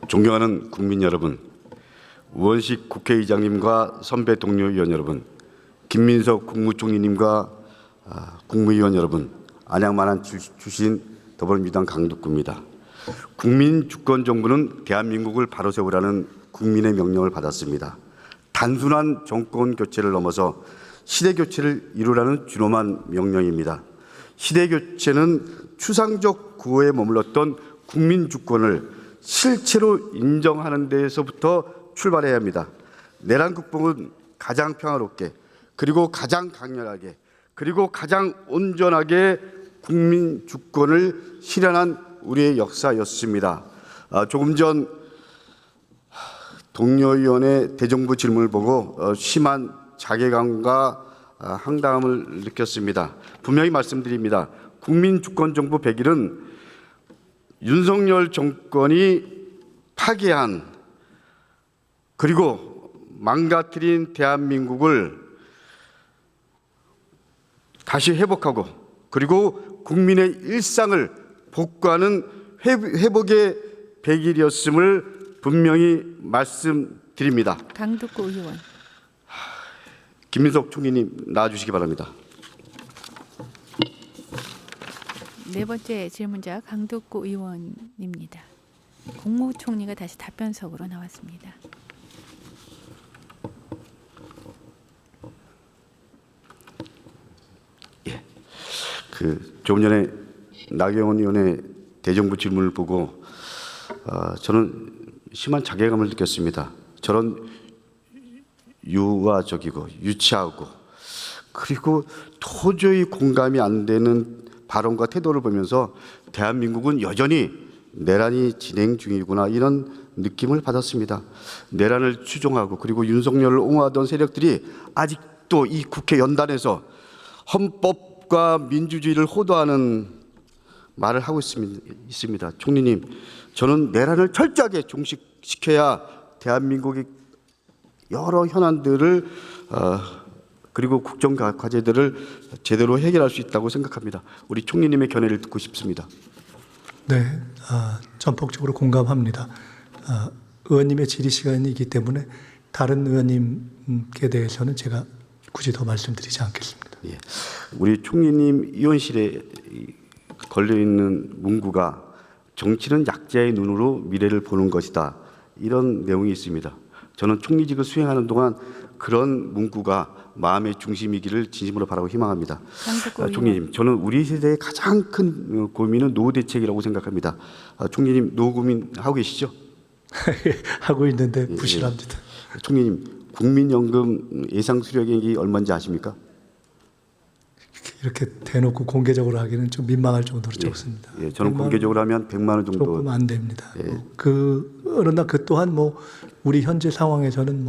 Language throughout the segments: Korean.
존경하는 국민 여러분, 우원식 국회의장님과 선배 동료 의원 여러분, 김민석 국무총리님과 국무위원 여러분, 안양만안 출신 더불어민주당 강덕구입니다. 국민주권정부는 대한민국을 바로 세우라는 국민의 명령을 받았습니다. 단순한 정권 교체를 넘어서 시대 교체를 이루라는 준엄한 명령입니다. 시대 교체는 추상적 구호에 머물렀던 국민주권을 실체로 인정하는 데에서부터 출발해야 합니다. 내란 극복은 가장 평화롭게, 그리고 가장 강렬하게, 그리고 가장 온전하게 국민 주권을 실현한 우리의 역사였습니다. 조금 전 동료 의원의 대정부 질문을 보고 심한 자괴감과 황당함을 느꼈습니다. 분명히 말씀드립니다. 국민 주권 정부 100일은 윤석열 정권이 파괴한 그리고 망가뜨린 대한민국을 다시 회복하고 그리고 국민의 일상을 복구하는 회복의 100일이었음을 분명히 말씀드립니다. 강덕구 의원. 김민석 총리님 나와주시기 바랍니다. 네 번째 질문자 강덕구 의원입니다. 국무총리가 다시 답변석으로 나왔습니다. 조금 전에 나경원 의원의 대정부 질문을 보고 저는 심한 자괴감을 느꼈습니다. 저런 유아적이고 유치하고 그리고 도저히 공감이 안 되는 발언과 태도를 보면서 대한민국은 여전히 내란이 진행 중이구나 이런 느낌을 받았습니다. 내란을 추종하고 그리고 윤석열을 옹호하던 세력들이 아직도 이 국회 연단에서 헌법과 민주주의를 호도하는 말을 하고 있습니다. 총리님, 저는 내란을 철저하게 종식시켜야 대한민국의 여러 현안들을 그리고 국정 과제들을 제대로 해결할 수 있다고 생각합니다. 우리 총리님의 견해를 듣고 싶습니다. 네, 전폭적으로 공감합니다. 의원님의 질의 시간이기 때문에 다른 의원님께 대해서는 제가 굳이 더 말씀드리지 않겠습니다. 예, 우리 총리님 의원실에 걸려 있는 문구가 정치는 약자의 눈으로 미래를 보는 것이다 이런 내용이 있습니다. 저는 총리직을 수행하는 동안 그런 문구가 마음의 중심이기를 진심으로 바라고 희망합니다. 총리님, 저는 우리 세대의 가장 큰 고민은 노후 대책이라고 생각합니다. 총리님 노후 고민 하고 계시죠? 하고 있는데 부실합니다. 총리님, 국민연금 예상 수령액이 얼마인지 아십니까? 이렇게 대놓고 공개적으로 하기는 좀 민망할 정도로 적습니다. 예, 저는 공개적으로 하면 100만 원 정도. 조금 안 됩니다. 예. 그러나 그 또한 우리 현재 상황에서는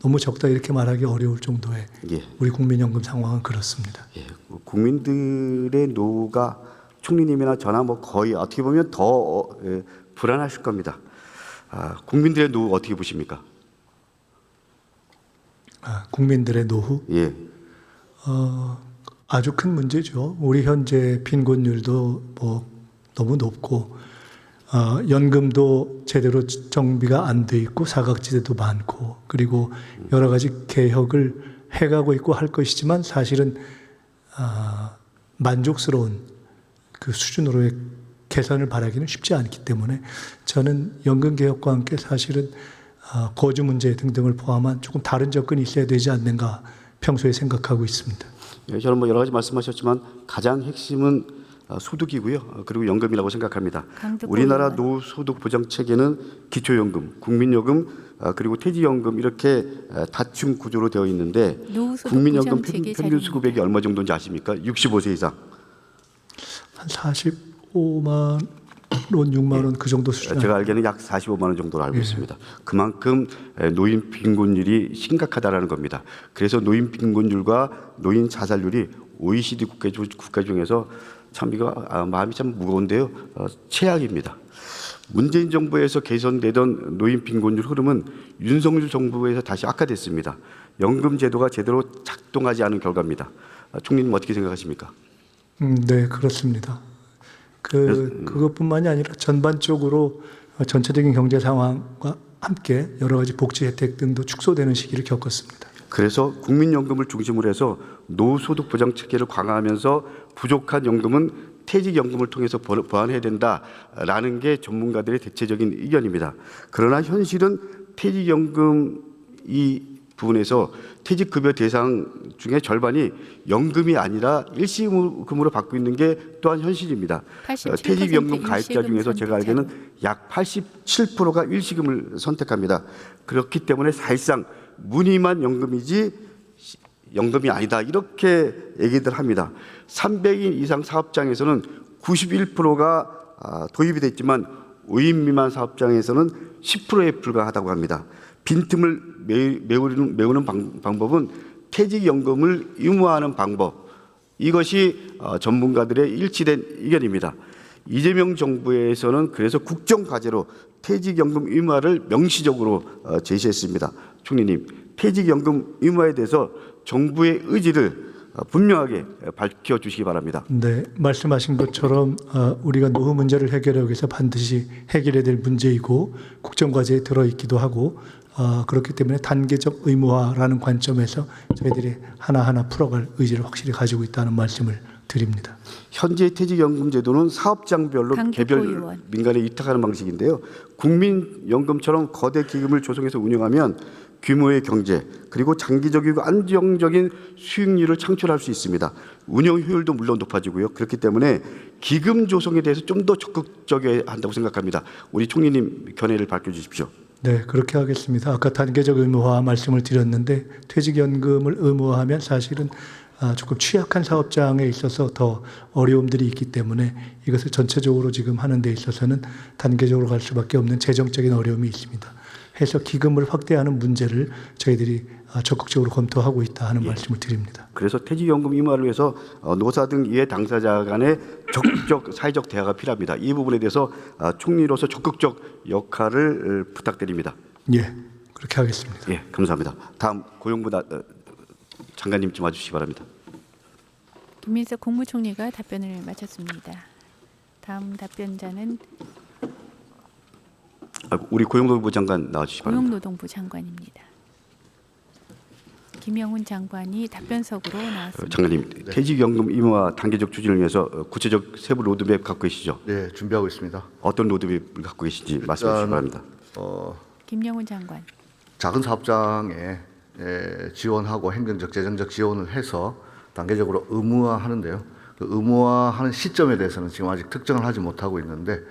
너무 적다 이렇게 말하기 어려울 정도의 예. 우리 국민연금 상황은 그렇습니다. 예, 국민들의 노후가 총리님이나 저나 거의 어떻게 보면 더 불안하실 겁니다. 국민들의 노후 어떻게 보십니까? 국민들의 노후? 예. 아주 큰 문제죠. 우리 현재 빈곤율도 너무 높고 연금도 제대로 정비가 안 돼 있고 사각지대도 많고 그리고 여러 가지 개혁을 해가고 있고 할 것이지만 사실은 만족스러운 그 수준으로의 개선을 바라기는 쉽지 않기 때문에 저는 연금 개혁과 함께 사실은 거주 문제 등등을 포함한 조금 다른 접근이 있어야 되지 않는가 평소에 생각하고 있습니다. 예, 저는 여러 가지 말씀하셨지만 가장 핵심은 소득이고요. 그리고 연금이라고 생각합니다. 우리나라 노후 소득 보장 체계는 기초연금, 국민연금, 그리고 퇴직연금 이렇게 다층 구조로 되어 있는데 국민연금 평균 수급액이 얼마 정도인지 아십니까? 65세 이상. 한 45만 원, 6만 원 그 정도 수준. 제가 알기에는 약 45만 원 정도로 알고 있습니다. 그만큼 노인 빈곤율이 심각하다라는 겁니다. 그래서 노인 빈곤율과 노인 자살률이 OECD 국가 중에서 참 마음이 참 무거운데요. 최악입니다. 문재인 정부에서 개선되던 노인 빈곤율 흐름은 윤석열 정부에서 다시 악화됐습니다. 연금 제도가 제대로 작동하지 않은 결과입니다. 총리님 어떻게 생각하십니까? 네, 그렇습니다. 그것뿐만이 아니라 전반적으로 전체적인 경제 상황과 함께 여러 가지 복지 혜택 등도 축소되는 시기를 겪었습니다. 그래서 국민연금을 중심으로 해서 노후소득 보장 체계를 강화하면서 부족한 연금은 퇴직연금을 통해서 보완해야 된다라는 게 전문가들의 대체적인 의견입니다. 그러나 현실은 퇴직연금 이 부분에서 퇴직급여 대상 중에 절반이 연금이 아니라 일시금으로 받고 있는 게 또한 현실입니다. 87% 퇴직연금 가입자 일시금 중에서 제가 알기로는 약 87%가 일시금을 선택합니다. 그렇기 때문에 사실상 무늬만 연금이지 연금이 아니다 이렇게 얘기들 합니다. 300인 이상 사업장에서는 91%가 도입이 됐지만 5인 미만 사업장에서는 10%에 불과하다고 합니다. 빈틈을 메우는 방법은 퇴직연금을 의무화하는 방법, 이것이 전문가들의 일치된 의견입니다. 이재명 정부에서는 그래서 국정과제로 퇴직연금 의무화를 명시적으로 제시했습니다. 총리님, 퇴직연금 의무화에 대해서 정부의 의지를 분명하게 밝혀주시기 바랍니다. 네, 말씀하신 것처럼 우리가 노후 문제를 해결하기 위해서 반드시 해결해야 될 문제이고 국정과제에 들어있기도 하고 그렇기 때문에 단계적 의무화라는 관점에서 저희들이 하나하나 풀어갈 의지를 확실히 가지고 있다는 말씀을 드립니다. 현재 퇴직연금 제도는 사업장별로 개별 의원. 민간에 위탁하는 방식인데요. 국민연금처럼 거대 기금을 조성해서 운영하면 규모의 경제 그리고 장기적이고 안정적인 수익률을 창출할 수 있습니다. 운영 효율도 물론 높아지고요. 그렇기 때문에 기금 조성에 대해서 좀 더 적극적이어야 한다고 생각합니다. 우리 총리님 견해를 밝혀주십시오. 네, 그렇게 하겠습니다. 아까 단계적 의무화 말씀을 드렸는데 퇴직연금을 의무화하면 사실은 조금 취약한 사업장에 있어서 더 어려움들이 있기 때문에 이것을 전체적으로 지금 하는 데 있어서는 단계적으로 갈 수밖에 없는 재정적인 어려움이 있습니다. 해서 기금을 확대하는 문제를 저희들이 적극적으로 검토하고 있다 하는 말씀을 드립니다. 그래서 퇴직연금 의무화를 위해서 노사 등 이해 당사자 간의 적극적 사회적 대화가 필요합니다. 이 부분에 대해서 총리로서 적극적 역할을 부탁드립니다. 예, 그렇게 하겠습니다. 예, 감사합니다. 다음 고용부 장관님 좀 와주시기 바랍니다. 김민석 국무총리가 답변을 마쳤습니다. 다음 답변자는 우리 고용노동부 장관 나와주시기 바랍니다. 고용노동부 장관입니다. 김영훈 장관이 답변석으로 나왔습니다. 장관님, 퇴직연금 의무화 단계적 추진을 위해서 구체적 세부 로드맵 갖고 계시죠? 네, 준비하고 있습니다. 어떤 로드맵을 갖고 계신지 말씀해 주시기 바랍니다. 김영훈 장관. 작은 사업장에 지원하고 행정적, 재정적 지원을 해서 단계적으로 의무화하는데요. 그 의무화하는 시점에 대해서는 지금 아직 특정을 하지 못하고 있는데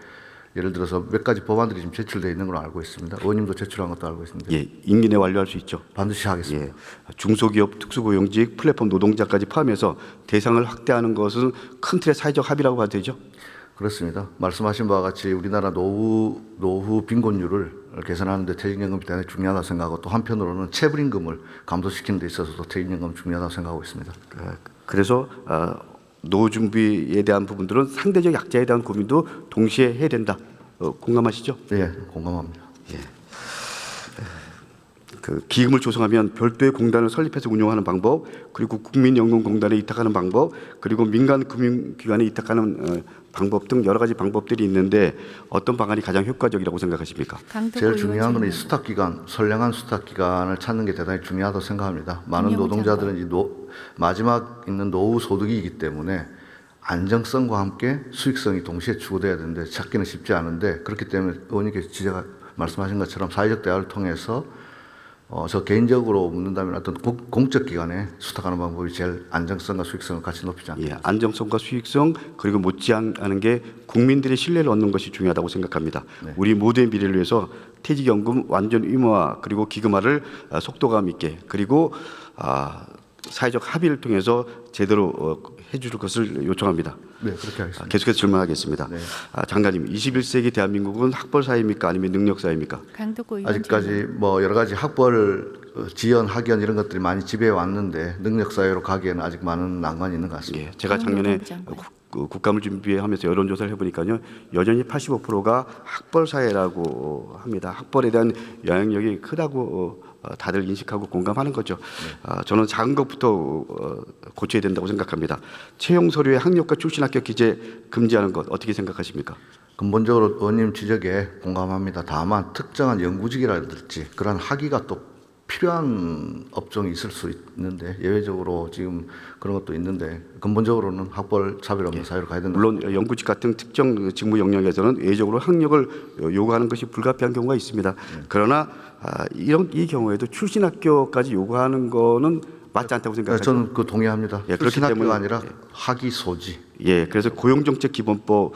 예를 들어서 몇 가지 법안들이 지금 제출되어 있는 걸로 알고 있습니다. 의원님도 제출한 것도 알고 있습니다. 예, 임기 내 완료할 수 있죠. 반드시 하겠습니다. 예, 중소기업, 특수고용직, 플랫폼 노동자까지 포함해서 대상을 확대하는 것은 큰 틀의 사회적 합의라고 봐도 되죠? 그렇습니다. 말씀하신 바와 같이 우리나라 노후 빈곤율을 개선하는 데 퇴직연금이 대단히 중요하다고 생각하고 또 한편으로는 체불임금을 감소시키는 데 있어서도 퇴직연금이 중요하다고 생각하고 있습니다. 그래서 노후 준비에 대한 부분들은 상대적 약자에 대한 고민도 동시에 해야 된다. 공감하시죠? 네, 공감합니다. 그 기금을 조성하면 별도의 공단을 설립해서 운영하는 방법, 그리고 국민연금공단에 위탁하는 방법, 그리고 민간 금융기관에 위탁하는 방법 등 여러 가지 방법들이 있는데 어떤 방안이 가장 효과적이라고 생각하십니까? 제일 중요한 것은 이 수탁기간, 선량한 수탁기간을 찾는 게 대단히 중요하다고 생각합니다. 많은 노동자들은 마지막 있는 노후 소득이기 때문에 안정성과 함께 수익성이 동시에 추구돼야 되는데 찾기는 쉽지 않은데 그렇기 때문에 의원님께서 말씀하신 것처럼 사회적 대화를 통해서 저 개인적으로 묻는다면 어떤 공적 기관에 수탁하는 방법이 제일 안정성과 수익성을 같이 높이지 않겠습니까? 예, 안정성과 수익성 그리고 못지않은 게 국민들의 신뢰를 얻는 것이 중요하다고 생각합니다. 네. 우리 모두의 미래를 위해서 퇴직연금 완전 의무화 그리고 기금화를 속도감 있게 그리고 사회적 합의를 통해서 제대로 해줄 것을 요청합니다. 네, 그렇게 하겠습니다. 계속해서 질문하겠습니다. 네. 장관님, 21세기 대한민국은 학벌 사회입니까 아니면 능력 사회입니까? 강덕구 의원 아직까지 뭐 여러 가지 학벌 지연, 학연 이런 것들이 많이 지배해 왔는데 능력 사회로 가기에는 아직 많은 난관이 있는 것 같습니다. 예, 제가 작년에 고용노동부 장관. 그 국감을 준비하면서 여론조사를 해보니까요, 여전히 85%가 학벌 사회라고 합니다. 학벌에 대한 영향력이 크다고 다들 인식하고 공감하는 거죠. 저는 작은 것부터 고쳐야 된다고 생각합니다. 채용 서류에 학력과 출신 학력 기재 금지하는 것 어떻게 생각하십니까? 근본적으로 의원님 지적에 공감합니다. 다만 특정한 연구직이라든지 그런 학위가 또 필요한 업종이 있을 수 있는데 예외적으로 지금 그런 것도 있는데 근본적으로는 학벌 차별 없는 사회로 가야 된다. 물론 연구직 같은 특정 직무 영역에서는 예외적으로 학력을 요구하는 것이 불가피한 경우가 있습니다. 그러나 이 경우에도 출신 학교까지 요구하는 거는 맞지 않다고 생각하죠. 저는 그 동의합니다. 예, 그렇기 출신 학교가 때문에 아니라 학위 소지. 예, 그래서 고용정책기본법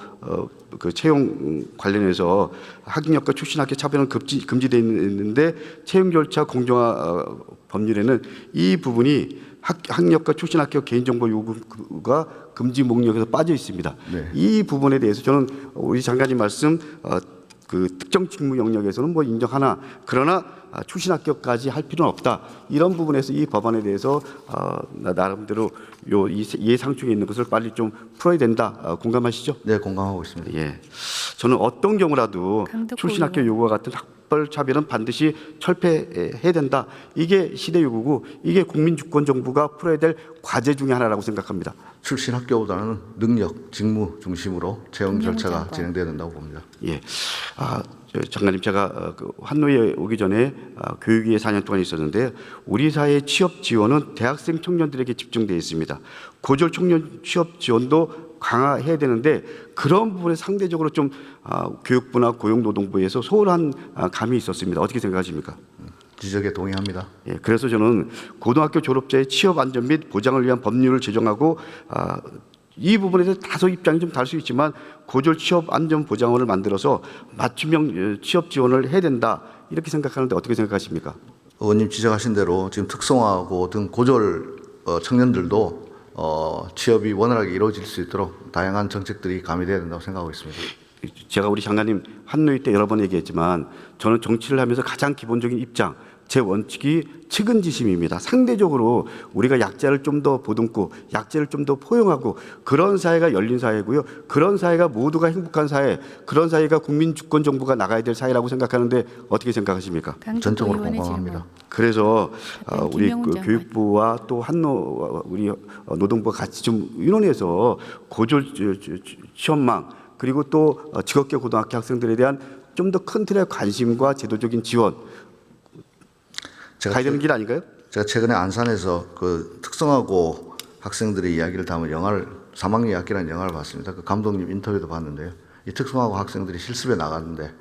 그 채용 관련해서 학력과 출신 학교 차별은 금지되어 있는데 채용 절차 공정화 법률에는 이 부분이 학력과 출신 학교 개인정보 요구가 금지 목록에서 빠져 있습니다. 네. 이 부분에 대해서 저는 우리 장관님 말씀 그 특정 직무 영역에서는 뭐 인정하나 그러나 출신 학교까지 할 필요는 없다. 이런 부분에서 이 법안에 대해서 나름대로 이해상충에 있는 것을 빨리 좀 풀어야 된다. 공감하시죠? 네, 공감하고 있습니다. 예. 저는 어떤 경우라도 강덕구 출신 학교 요구와 같은 학벌 차별은 반드시 철폐해야 된다. 이게 시대 요구고 이게 국민 주권 정부가 풀어야 될 과제 중에 하나라고 생각합니다. 출신 학교보다는 능력, 직무 중심으로 채용 김영우 절차가 장관. 진행돼야 된다고 봅니다. 예. 장관님 제가 그 환노에 오기 전에 교육위에 4년 동안 있었는데 우리 사회 취업 지원은 대학생 청년들에게 집중되어 있습니다. 고졸 청년 취업 지원도 강화해야 되는데 그런 부분에 상대적으로 좀 교육부나 고용노동부에서 소홀한 감이 있었습니다. 어떻게 생각하십니까? 지적에 동의합니다. 예, 그래서 저는 고등학교 졸업자의 취업 안전 및 보장을 위한 법률을 제정하고 이 부분에 대해서 다소 입장이 좀 다를 수 있지만 고졸 취업 안전 보장원을 만들어서 맞춤형 취업 지원을 해야 된다 이렇게 생각하는데 어떻게 생각하십니까? 의원님 지적하신 대로 지금 특성화고 등 고졸 청년들도 취업이 원활하게 이루어질 수 있도록 다양한 정책들이 가미돼야 된다고 생각하고 있습니다. 제가 우리 장관님 한노위 때 여러 번 얘기했지만 저는 정치를 하면서 가장 기본적인 입장 제 원칙이 측은지심입니다. 상대적으로 우리가 약자를 좀 더 보듬고 약자를 좀 더 포용하고 그런 사회가 열린 사회고요. 그런 사회가 모두가 행복한 사회, 그런 사회가 국민 주권 정부가 나가야 될 사회라고 생각하는데 어떻게 생각하십니까? 강덕구 전적으로 의원의 공감합니다. 질문. 그래서 답변 우리 김영훈 그 장관. 교육부와 또 한노 우리 노동부가 같이 좀 의논해서 고졸 취업망 그리고 또 직업계 고등학교 학생들에 대한 좀 더 큰 틀의 관심과 제도적인 지원 가야 되는 길 아닌가요? 제가 최근에 안산에서 그 특성화고 학생들의 이야기를 담은 영화를 3학년 학기라는 영화를 봤습니다. 그 감독님 인터뷰도 봤는데요. 이 특성화고 학생들이 실습에 나갔는데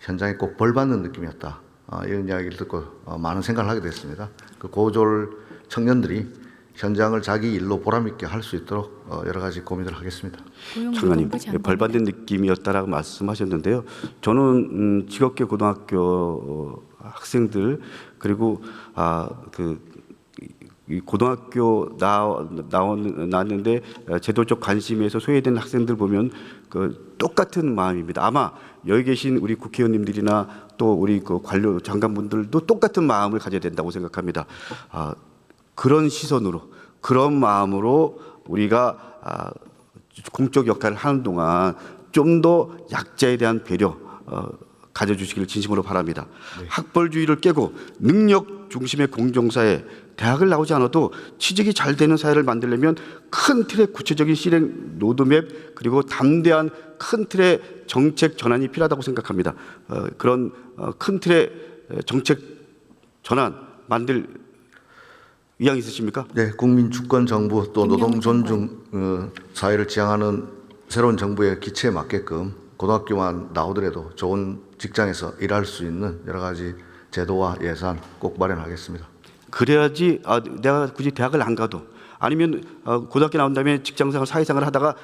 현장에 꼭 벌 받는 느낌이었다. 이런 이야기를 듣고 많은 생각을 하게 됐습니다. 그 고졸 청년들이 현장을 자기 일로 보람있게 할 수 있도록 여러 가지 고민을 하겠습니다. 장관님, 고용노동부 장관. 벌받는 느낌이었다라고 말씀하셨는데요. 저는 직업계 고등학교 학생들 그리고 이 고등학교 나왔는데 제도적 관심에서 소외된 학생들 보면 그 똑같은 마음입니다. 아마 여기 계신 우리 국회의원님들이나 또 우리 그 관료 장관분들도 똑같은 마음을 가져야 된다고 생각합니다. 그런 시선으로 그런 마음으로 우리가 공적 역할을 하는 동안 좀 더 약자에 대한 배려 가져주시기를 진심으로 바랍니다. 네. 학벌주의를 깨고 능력 중심의 공정사회, 대학을 나오지 않아도 취직이 잘 되는 사회를 만들려면 큰 틀의 구체적인 실행 로드맵 그리고 담대한 큰 틀의 정책 전환이 필요하다고 생각합니다. 그런 큰 틀의 정책 전환 만들 의향 있으십니까? 네, 국민 주권 정부 또 노동 김영우 존중 사회를 지향하는 새로운 정부의 기치에 맞게끔 고등학교만 나오더라도 좋은 직장에서 일할 수 있는 여러 가지 제도와 예산 꼭 마련하겠습니다. 그래야지 내가 굳이 대학을 안 가도 아니면 고등학교 나온 다음에 직장생활 사회생활을 하다가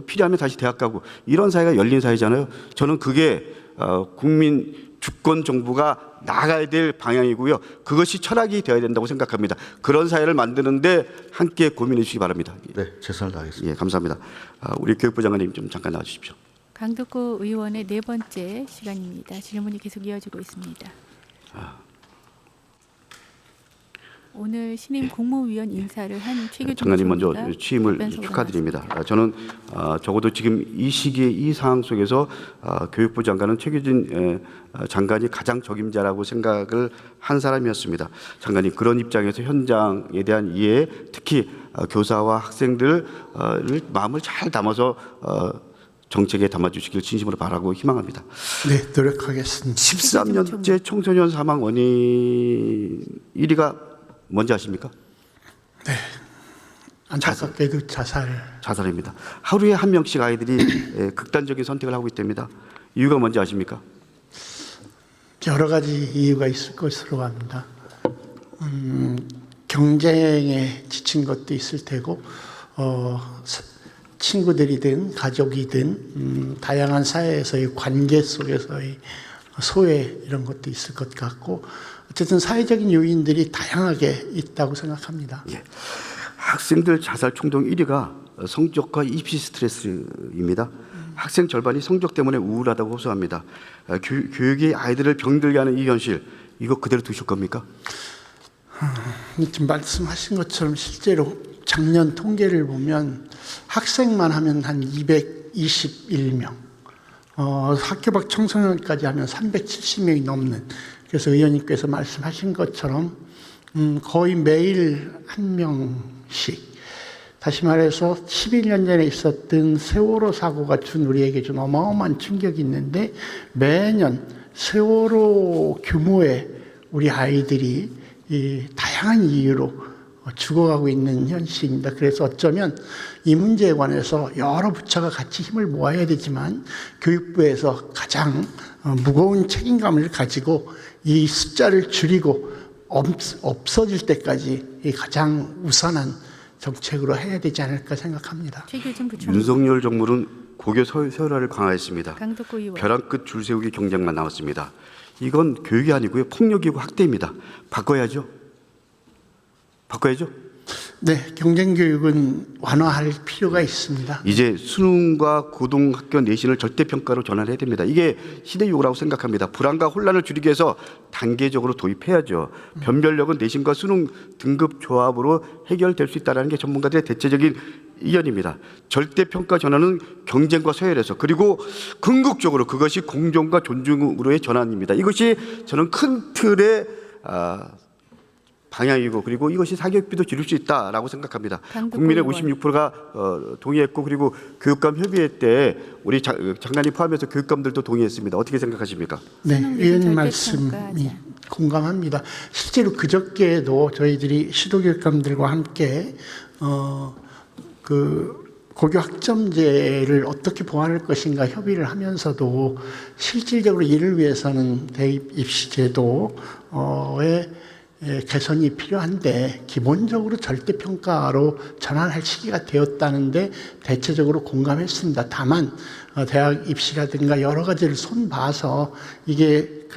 필요하면 다시 대학 가고 이런 사회가 열린 사회잖아요. 저는 그게 국민 주권 정부가 나가야 될 방향이고요. 그것이 철학이 되어야 된다고 생각합니다. 그런 사회를 만드는데 함께 고민해 주시기 바랍니다. 네, 최선을 다하겠습니다. 예, 감사합니다. 우리 교육부 장관님 좀 잠깐 나와 주십시오. 강덕구 의원의 네 번째 시간입니다. 질문이 계속 이어지고 있습니다. 오늘 신임 국무위원 인사를 한 최규중 장관님 먼저 부총리가 취임을 답변서로 축하드립니다. 저는 적어도 지금 이 시기에 이 상황 속에서 교육부 장관은 최규진 장관이 가장 적임자라고 생각을 한 사람이었습니다. 장관님 그런 입장에서 현장에 대한 이해, 특히 교사와 학생들을 마음을 잘 담아서 정책에 담아주시길 진심으로 바라고 희망합니다. 네, 노력하겠습니다. 13년째 청소년 사망 원인 1위가 뭔지 아십니까? 안타깝게도 자살입니다. 하루에 한 명씩 아이들이 극단적인 선택을 하고 있답니다. 이유가 뭔지 아십니까? 여러 가지 이유가 있을 것으로 합니다. 경쟁에 지친 것도 있을 테고, 친구들이든 가족이든 다양한 사회에서의 관계 속에서의 소외 이런 것도 있을 것 같고, 어쨌든 사회적인 요인들이 다양하게 있다고 생각합니다. 예. 학생들 자살 충동 1위가 성적과 입시 스트레스입니다. 학생 절반이 성적 때문에 우울하다고 호소합니다. 교육이 아이들을 병들게 하는 이 현실, 이거 그대로 두실 겁니까? 지금 말씀하신 것처럼 실제로 작년 통계를 보면 학생만 하면 한 221명, 학교 밖 청소년까지 하면 370명이 넘는, 그래서 의원님께서 말씀하신 것처럼 거의 매일 한 명씩, 다시 말해서 11년 전에 있었던 세월호 사고가 준 우리에게 준 어마어마한 충격이 있는데, 매년 세월호 규모의 우리 아이들이 이 다양한 이유로 죽어가고 있는 현실입니다. 그래서 어쩌면 이 문제에 관해서 여러 부처가 같이 힘을 모아야 되지만, 교육부에서 가장 무거운 책임감을 가지고 이 숫자를 줄이고 없어질 때까지 가장 우선한 정책으로 해야 되지 않을까 생각합니다. 최규중 부총리. 윤석열 정부는 고교 서열화를 강화했습니다. 강덕구 의원. 벼랑 끝 줄 세우기 경쟁만 나왔습니다. 이건 교육이 아니고요, 폭력이고 학대입니다. 바꿔야죠. 네, 경쟁교육은 완화할 필요가 있습니다. 이제 수능과 고등학교 내신을 절대평가로 전환해야 됩니다. 이게 시대 요구라고 생각합니다. 불안과 혼란을 줄이기 위해서 단계적으로 도입해야죠. 변별력은 내신과 수능 등급 조합으로 해결될 수 있다는 게 전문가들의 대체적인 의견입니다. 절대평가 전환은 경쟁과 서열에서, 그리고 궁극적으로 그것이 공정과 존중으로의 전환입니다. 이것이 저는 큰 틀의 방향이고, 그리고 이것이 사교육비도 줄일 수 있다라고 생각합니다. 국민의 56%가 동의했고, 그리고 교육감 협의회 때 우리 장관님 포함해서 교육감들도 동의했습니다. 어떻게 생각하십니까? 네, 수능 의원님 절대 말씀이 평가하자. 공감합니다. 실제로 그저께도 저희들이 시도교육감들과 함께 고교 학점제를 어떻게 보완할 것인가 협의를 하면서도, 실질적으로 이를 위해서는 대입 입시 제도의 개선이 필요한데, 기본적으로 절대평가로 전환할 시기가 되었다는데 대체적으로 공감했습니다. 다만 대학 입시라든가 여러 가지를 손봐서 이게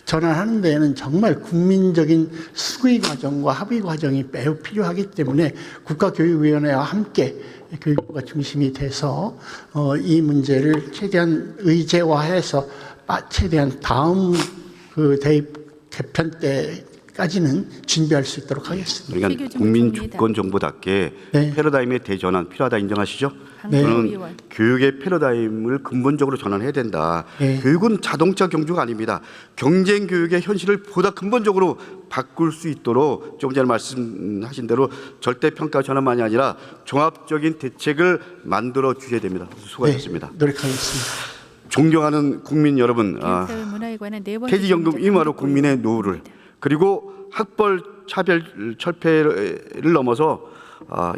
전환하는 데에는 정말 국민적인 수의 과정과 합의 과정이 매우 필요하기 때문에 국가교육위원회와 함께 교육부가 중심이 돼서 이 문제를 최대한 의제화해서 최대한 다음 대입 개편 때까지는 준비할 수 있도록 하겠습니다. 그러니까 국민 주권 정부답게 네. 패러다임의 대전환 필요하다 인정하시죠? 네. 저는 교육의 패러다임을 근본적으로 전환해야 된다. 네. 교육은 자동차 경주가 아닙니다. 경쟁 교육의 현실을 보다 근본적으로 바꿀 수 있도록 조금 전에 말씀하신 대로 절대평가 전환만이 아니라 종합적인 대책을 만들어 주셔야 됩니다. 수고하셨습니다. 네, 노력하겠습니다. 존경하는 국민 여러분, 교육사회 문화에 관한 네 번째 폐지연금 질문자 임하로 강덕구 국민의 의원. 노후를, 그리고 학벌 차별 철폐를 넘어서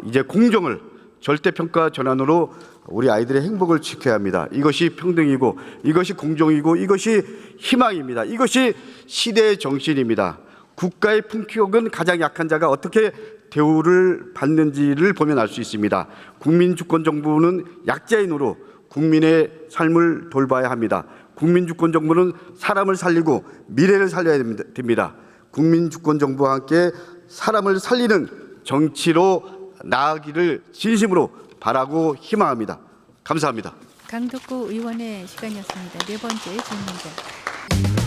이제 공정을 절대평가 전환으로 우리 아이들의 행복을 지켜야 합니다. 이것이 평등이고, 이것이 공정이고, 이것이 희망입니다. 이것이 시대의 정신입니다. 국가의 품격은 가장 약한 자가 어떻게 대우를 받는지를 보면 알 수 있습니다. 국민주권정부는 약자의 노로 국민의 삶을 돌봐야 합니다. 국민주권정부는 사람을 살리고 미래를 살려야 됩니다. 국민주권정부와 함께 사람을 살리는 정치로 나아가기를 진심으로 바라고 희망합니다. 감사합니다. 강덕구 의원의 시간이었습니다. 네 번째 질문자.